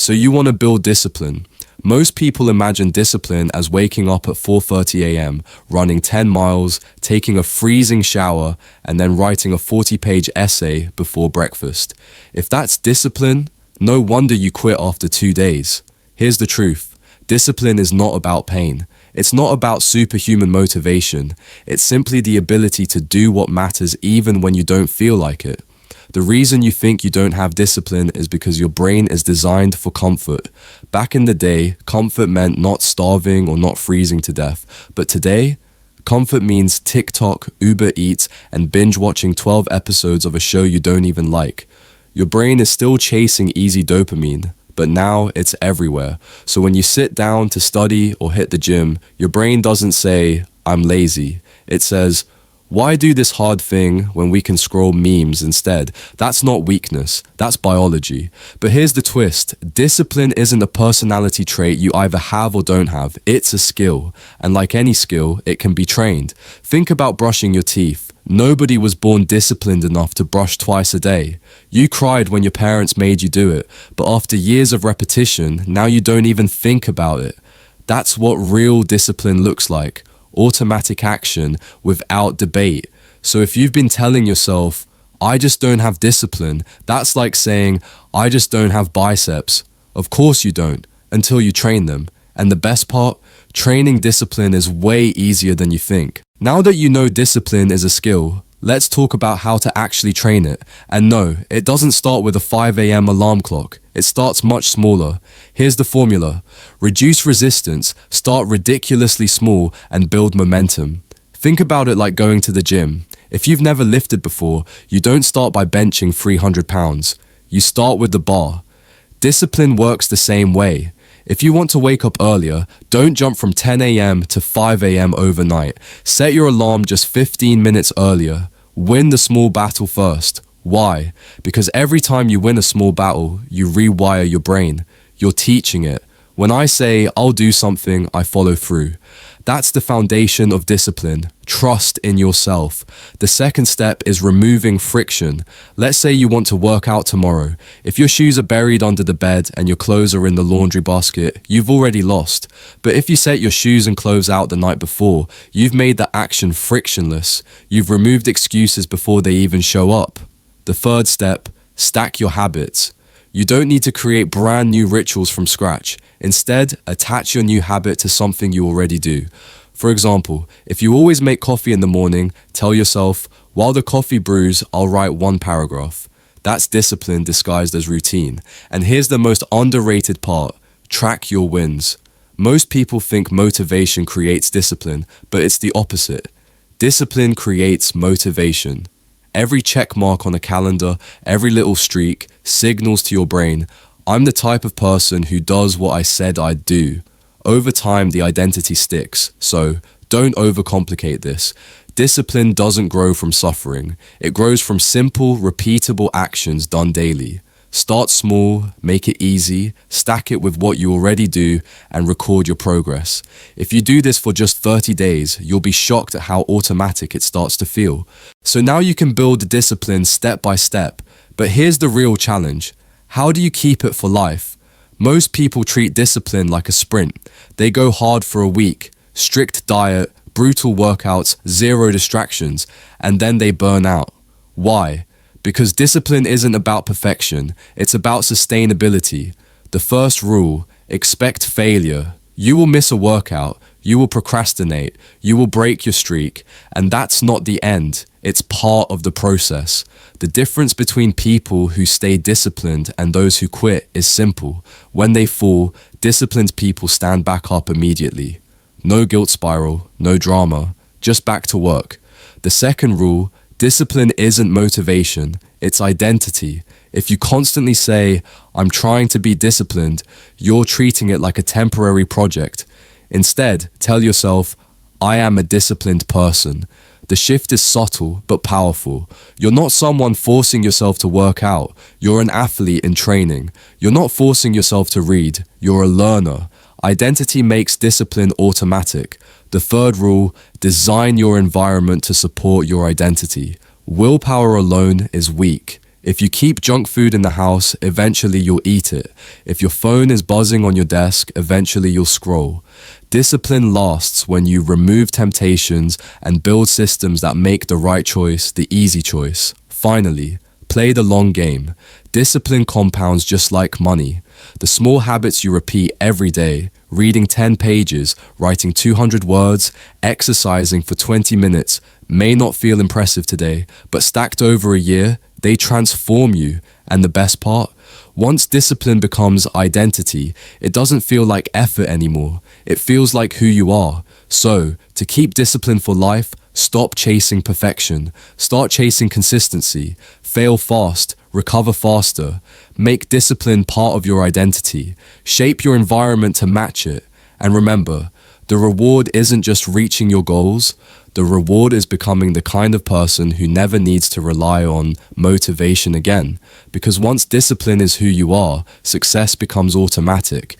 So you want to build discipline. Most people imagine discipline as waking up at 4:30 a.m., running 10 miles, taking a freezing shower, and then writing a 40-page essay before breakfast. If that's discipline, no wonder you quit after 2 days. Here's the truth. Discipline is not about pain. It's not about superhuman motivation. It's simply the ability to do what matters even when you don't feel like it. The reason you think you don't have discipline is because your brain is designed for comfort. Back in the day, comfort meant not starving or not freezing to death. But today, comfort means TikTok, Uber Eats, and binge watching 12 episodes of a show you don't even like. Your brain is still chasing easy dopamine, but now it's everywhere. So when you sit down to study or hit the gym, your brain doesn't say, "I'm lazy." It says, "Why do this hard thing when we can scroll memes instead?" That's not weakness, that's biology. But here's the twist. Discipline isn't a personality trait you either have or don't have. It's a skill. And like any skill, it can be trained. Think about brushing your teeth. Nobody was born disciplined enough to brush twice a day. You cried when your parents made you do it, but after years of repetition, now you don't even think about it. That's what real discipline looks like. Automatic action without debate. So if you've been telling yourself, "I just don't have discipline," that's like saying, "I just don't have biceps." Of course you don't, until you train them. And the best part, training discipline is way easier than you think. Now that you know discipline is a skill, let's talk about how to actually train it. And no, it doesn't start with a 5 a.m. alarm clock. It starts much smaller. Here's the formula. Reduce resistance, start ridiculously small, and build momentum. Think about it like going to the gym. If you've never lifted before, you don't start by benching 300 pounds. You start with the bar. Discipline works the same way. If you want to wake up earlier, don't jump from 10 a.m. to 5 a.m. overnight. Set your alarm just 15 minutes earlier. Win the small battle first. Why? Because every time you win a small battle, you rewire your brain. You're teaching it. When I say, "I'll do something," I follow through. That's the foundation of discipline. Trust in yourself. The second step is removing friction. Let's say you want to work out tomorrow. If your shoes are buried under the bed and your clothes are in the laundry basket, you've already lost. But if you set your shoes and clothes out the night before, you've made the action frictionless. You've removed excuses before they even show up. The third step, stack your habits. You don't need to create brand new rituals from scratch. Instead, attach your new habit to something you already do. For example, if you always make coffee in the morning, tell yourself, "While the coffee brews, I'll write one paragraph." That's discipline disguised as routine. And here's the most underrated part. Track your wins. Most people think motivation creates discipline, but it's the opposite. Discipline creates motivation. Every check mark on a calendar, every little streak, signals to your brain, "I'm the type of person who does what I said I'd do." Over time, the identity sticks. So don't overcomplicate this. Discipline doesn't grow from suffering. It grows from simple, repeatable actions done daily. Start small, make it easy, stack it with what you already do, and record your progress. If you do this for just 30 days, you'll be shocked at how automatic it starts to feel. So now you can build discipline step by step. But here's the real challenge. How do you keep it for life? Most people treat discipline like a sprint. They go hard for a week, strict diet, brutal workouts, zero distractions, and then they burn out. Why? Because discipline isn't about perfection, it's about sustainability. The first rule, expect failure. You will miss a workout, you will procrastinate, you will break your streak, and that's not the end, it's part of the process. The difference between people who stay disciplined and those who quit is simple. When they fall, disciplined people stand back up immediately. No guilt spiral, no drama, just back to work. The second rule, discipline isn't motivation, it's identity. If you constantly say, "I'm trying to be disciplined," you're treating it like a temporary project. Instead, tell yourself, "I am a disciplined person." The shift is subtle but powerful. You're not someone forcing yourself to work out. You're an athlete in training. You're not forcing yourself to read. You're a learner. Identity makes discipline automatic. The third rule, design your environment to support your identity. Willpower alone is weak. If you keep junk food in the house, eventually you'll eat it. If your phone is buzzing on your desk, eventually you'll scroll. Discipline lasts when you remove temptations and build systems that make the right choice the easy choice. Finally, play the long game. Discipline compounds just like money. The small habits you repeat every day, reading 10 pages, writing 200 words, exercising for 20 minutes, may not feel impressive today, but stacked over a year, they transform you. And the best part? Once discipline becomes identity, it doesn't feel like effort anymore. It feels like who you are. So, to keep discipline for life, stop chasing perfection. Start chasing consistency. Fail fast. Recover faster. Make discipline part of your identity. Shape your environment to match it. And remember, the reward isn't just reaching your goals. The reward is becoming the kind of person who never needs to rely on motivation again. Because once discipline is who you are, success becomes automatic.